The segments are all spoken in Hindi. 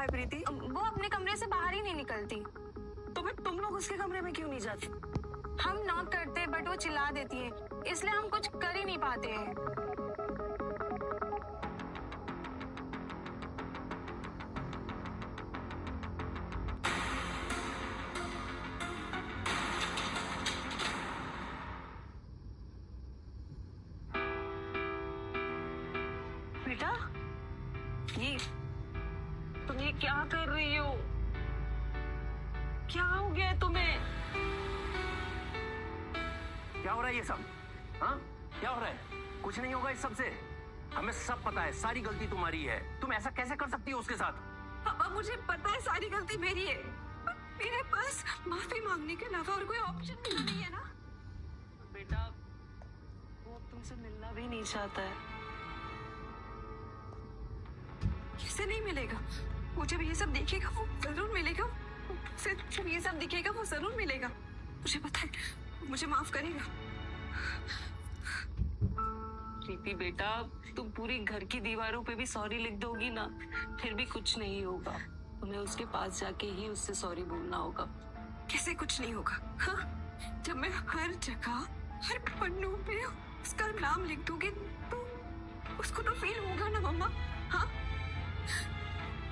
है प्रीति? वो अपने कमरे से बाहर ही नहीं निकलती। तो फिर तुम लोग उसके कमरे में क्यों नहीं जाते? हम नॉक करते बट वो चिल्ला देती है, इसलिए हम कुछ कर ही नहीं पाते हैं। बेटा, ये तुम ये क्या कर रही हो? क्या हो गया तुम्हें? क्या हो रहा है ये सब? हाँ, क्या हो रहा है? कुछ नहीं होगा इस सब से। हमें सब पता है, सारी गलती तुम्हारी है। तुम ऐसा कैसे कर सकती हो उसके साथ? पापा, मुझे पता है सारी गलती मेरी है, पर मेरे पास माफी मांगने के अलावा और कोई ऑप्शन नहीं है ना। बेटा, वो तुमसे मिलना भी नहीं चाहता है। कैसे नहीं मिलेगा? वो जब ये सब देखेगा वो जरूर मिलेगा। जब ये सब दिखेगा वो जरूर मिलेगा। मुझे पता है, मुझे माफ करेगा। प्रीति बेटा, तुम पूरी घर की दीवारों पे भी सॉरी लिख दोगी ना, फिर भी कुछ नहीं होगा। तुम्हें उसके पास जाके ही उससे सॉरी बोलना होगा। कैसे कुछ नहीं होगा? हाँ, जब मैं हर जगह हर पन्नों पे उसका नाम लिख दूंगी तो उसको तो फील होगा ना मम्मा। हाँ,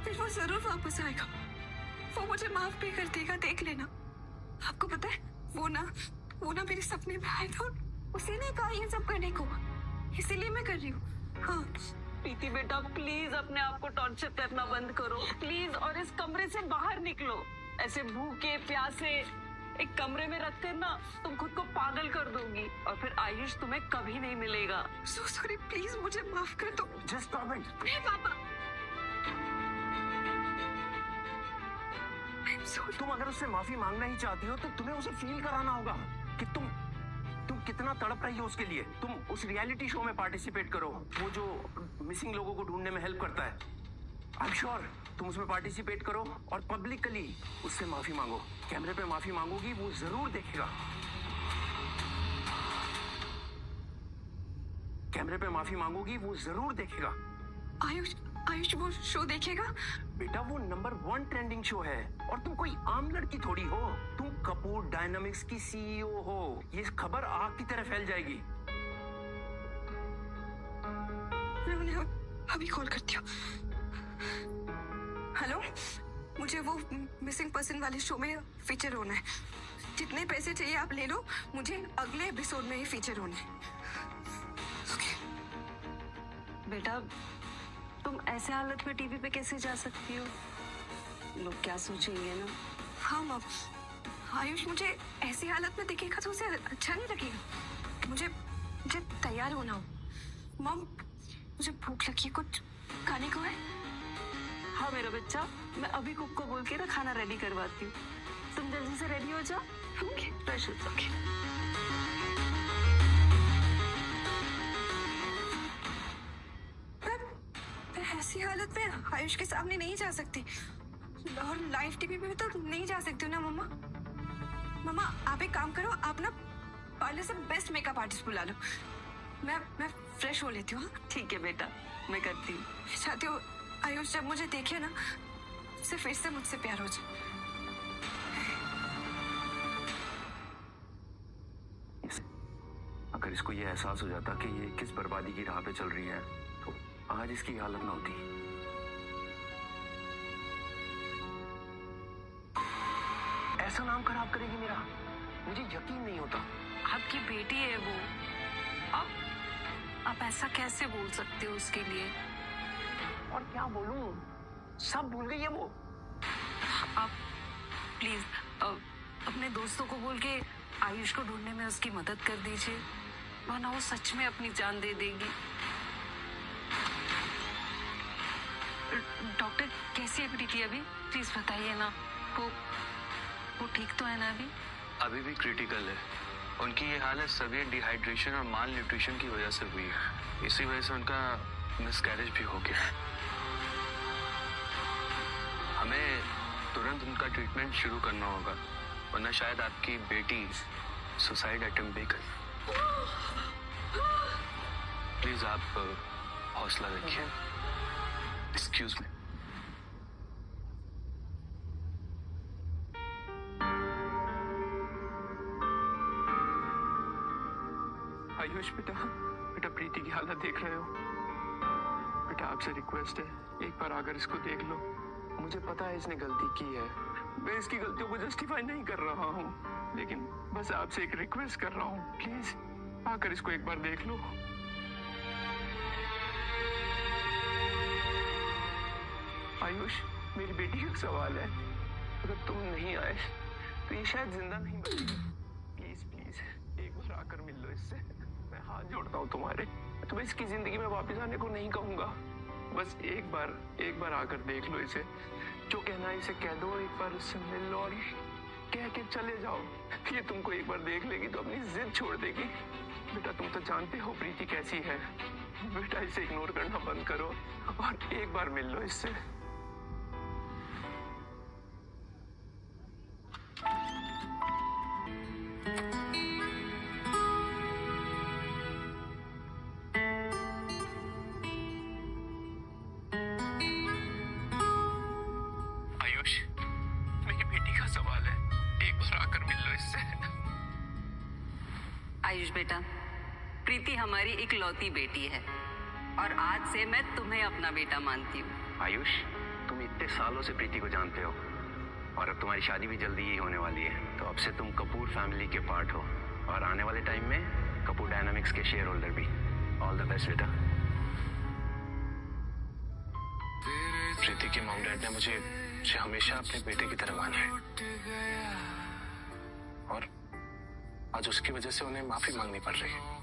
फिर वो जरूर वापस आएगा। वो मुझे माफ भी कर देगा, देख लेना। आपको पता है, वो ना मेरे सपने में आया था और उसी ने कहा ये सब करने को, इसीलिए मैं कर रही हूँ। हाँ प्रीति बेटा, प्लीज अपने आप को टॉर्चर करना बंद करो प्लीज, और इस कमरे से बाहर निकलो। ऐसे भूखे प्यासे एक कमरे में रख कर ना तुम खुद को पागल कर दोगी, और फिर आयुष तुम्हें कभी नहीं मिलेगा। सो सॉरी, प्लीज मुझे माफ कर दो। Just stop it. नहीं पापा, तुम अगर उससे माफी मांगना ही चाहती हो तो तुम्हें उसे फील कराना होगा कि तुम कितना तड़प रही हो उसके लिए। तुम उस रियलिटी शो में पार्टिसिपेट करो, वो जो मिसिंग लोगों को ढूंढने में हेल्प करता है। आई एम श्योर तुम उसमें पार्टिसिपेट करो और पब्लिकली उससे माफी मांगो। कैमरे पे माफी मांगोगी, वो जरूर देखेगा। कैमरे पे माफी मांगोगी, वो जरूर देखेगा। आयुष वो शो देखेगा? बेटा, वो नंबर 1 ट्रेंडिंग शो है और तुम कोई आम लड़की थोड़ी हो। तुम कपूर डायनामिक्स की सीईओ हो। ये खबर आग की तरह फैल जाएगी। मैं उन्हें अभी कॉल करती हूँ। हेलो, मुझे वो मिसिंग पर्सन वाले शो में फीचर होना है। जितने पैसे चाहिए आप ले लो, मुझे अगले एपिसोड में ही फीचर होना है। बेटा, तुम ऐसे हालत में टीवी पे कैसे जा सकती हो? लोग क्या सोचेंगे ना। हाँ मम, आयुष मुझे ऐसी हालत में दिखेगा तो उसे अच्छा नहीं लगेगा। मुझे तैयार होना हो। मम, मुझे भूख लगी है, कुछ खाने को है? हाँ मेरा बच्चा, मैं अभी कुक को बोल के ना खाना रेडी करवाती हूँ। तुम जल्दी से रेडी हो जाओ। ओके, फ्रेश हो जाओ। ऐसी हालत में आयुष के सामने नहीं जा सकती, और लाइव टीवी पे भी तो नहीं जा सकती हूँ ना मम्मा। मम्मा आप एक काम करो, आप ना पार्लर से बेस्ट मेकअप आर्टिस्ट बुला लो। मैं फ्रेश हो लेती हूँ। ठीक है बेटा, मैं करती हूँ। चाहती हूँ आयुष जब मुझे देखे ना, उसे फिर से मुझसे प्यार हो जाए। अगर इसको ये एहसास हो जाता कि ये किस बर्बादी की राह पे चल रही है तो आज इसकी हालत ना होती। ऐसा नाम खराब करेगी मेरा, मुझे यकीन नहीं होता। आपकी बेटी है वो, आप ऐसा कैसे बोल सकते हो उसके लिए? और क्या बोलूं, सब भूल गई है वो। आप प्लीज अपने दोस्तों को बोल के आयुष को ढूंढने में उसकी मदद कर दीजिए, वरना वो सच में अपनी जान दे देगी। डॉक्टर कैसी है प्रीति अभी? प्लीज बताइए ना, वो ठीक तो है ना अभी? अभी भी क्रिटिकल है। उनकी ये हालत सवियर डिहाइड्रेशन और माल न्यूट्रिशन की वजह से हुई है। इसी वजह से उनका मिसकैरेज भी हो गया। हमें तुरंत उनका ट्रीटमेंट शुरू करना होगा, वरना शायद आपकी बेटी सुसाइड अटेम्प्ट भी करे। प्लीज आप हौसला रखिए। Excuse me. आयुष बेटा, बेटा प्रीति की हालत देख रहे हो? बेटा आपसे रिक्वेस्ट है, एक बार आकर इसको देख लो। मुझे पता है इसने गलती की है, मैं इसकी गलतियों को जस्टिफाई नहीं कर रहा हूँ, लेकिन बस आपसे एक रिक्वेस्ट कर रहा हूँ, प्लीज आकर इसको एक बार देख लो। आयुष, मेरी बेटी का सवाल है, अगर तुम नहीं आए तो ये शायद जिंदा नहीं बचेगी। प्लीज प्लीज एक बार आकर मिल लो इससे, मैं हाथ जोड़ता हूँ तुम्हारे। तुम्हें इसकी जिंदगी में वापस आने को नहीं कहूंगा, बस एक बार आकर देख लो इसे। जो कहना है इसे कह दो, एक बार उससे मिल लो और कह के चले जाओ। ये तुमको एक बार देख लेगी तो अपनी जिद छोड़ देगी। बेटा तुम तो जानते हो प्रीति कैसी है, बेटा इसे इग्नोर करना बंद करो और एक बार मिल लो इससे। आयुष, मेरी बेटी का सवाल है, एक बार आकर मिल लो इससे। आयुष बेटा, प्रीति हमारी इकलौती बेटी है और आज से मैं तुम्हें अपना बेटा मानती हूँ। आयुष, तुम इतने सालों से प्रीति को जानते हो और अब तुम्हारी शादी भी जल्दी ही होने वाली है, तो अब से तुम कपूर फैमिली के पार्ट हो और आने वाले टाइम में कपूर डायनामिक्स के शेयर होल्डर भी। ऑल द बेस्ट बेटा। प्रीति के मॉम डैड ने मुझे हमेशा अपने बेटे की तरह माना है और आज उसकी वजह से उन्हें माफी मांगनी पड़ रही है।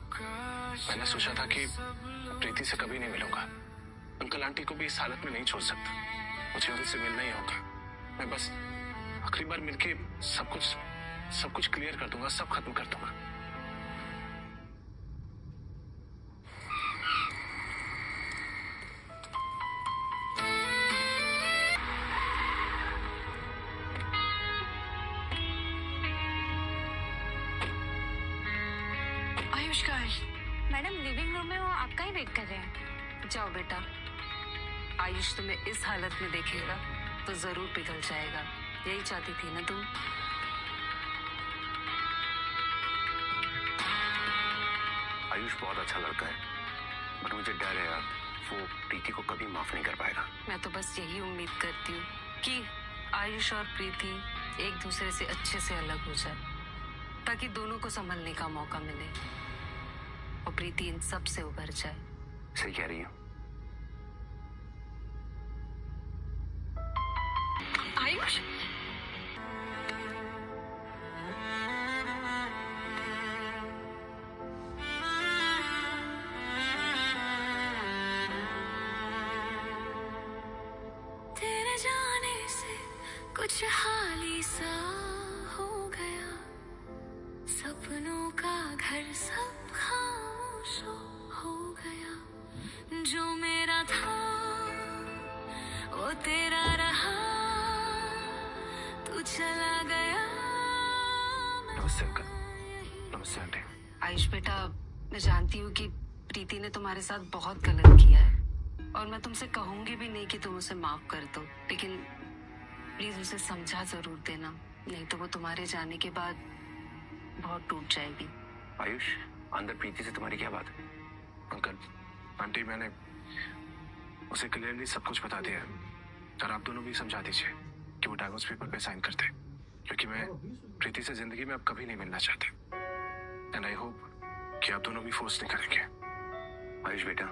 मैंने सोचा था कि प्रीति से कभी नहीं मिलूंगा, अंकल आंटी को भी इस हालत में नहीं छोड़ सकता, मुझे उनसे मिलना ही होगा। मैं बस आखिरी बार मिलके सब कुछ क्लियर कर दूंगा, सब खत्म कर दूंगा। आयुष का है मैडम, लिविंग रूम में वो आपका ही वेट कर रहे हैं। जाओ बेटा, आयुष तुम्हें इस हालत में देखेगा तो जरूर पिघल जाएगा, यही चाहती थी ना तुम? आयुष बहुत अच्छा लड़का है, बट मुझे डर है यार, वो प्रीति को कभी माफ नहीं कर पाएगा। मैं तो बस यही उम्मीद करती हूँ कि आयुष और प्रीति एक दूसरे से अच्छे से अलग हो जाए, ताकि दोनों को संभलने का मौका मिले और प्रीति इन सब से उभर जाए। सही कह रही हो। आयुष, तेरे जाने से कुछ हाल ही सा हो गया, सपनों का घर सब खामोश हो गया, जो मेरा था वो तेरा रहा, तू चला गया। नमस्ते अंकल। नमस्ते आंटी। आयुष बेटा, मैं जानती हूँ कि प्रीति ने तुम्हारे साथ बहुत गलत किया है और मैं तुमसे कहूंगी भी नहीं कि तुम उसे माफ कर दो, लेकिन प्लीज उसे समझा जरूर देना, नहीं तो वो तुम्हारे जाने के बाद बहुत टूट जाएगी। आयुष, अंदर प्रीति से तुम्हारी क्या बात है? अंकल आंटी, मैंने उसे क्लियरली सब कुछ बता दिया है और आप दोनों भी समझा दीजिए कि वो डाइवोर्स पेपर पे साइन करते, क्योंकि मैं प्रीति से जिंदगी में अब कभी नहीं मिलना चाहता एंड आई होप कि आप दोनों भी फोर्स नहीं करेंगे। आयुष बेटा,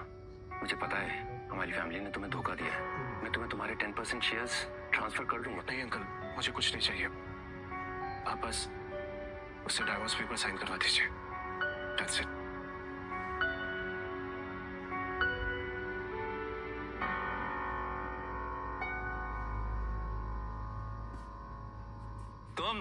मुझे पता है हमारी फैमिली ने तुम्हें धोखा दिया है, मैं तुम्हें तुम्हारे 10% शेयर्स ट्रांसफर कर दूंगा। नहीं अंकल, मुझे कुछ नहीं चाहिए, आप बस उससे डाइवोर्स पेपर साइन करवा दीजिए। That's it. तुम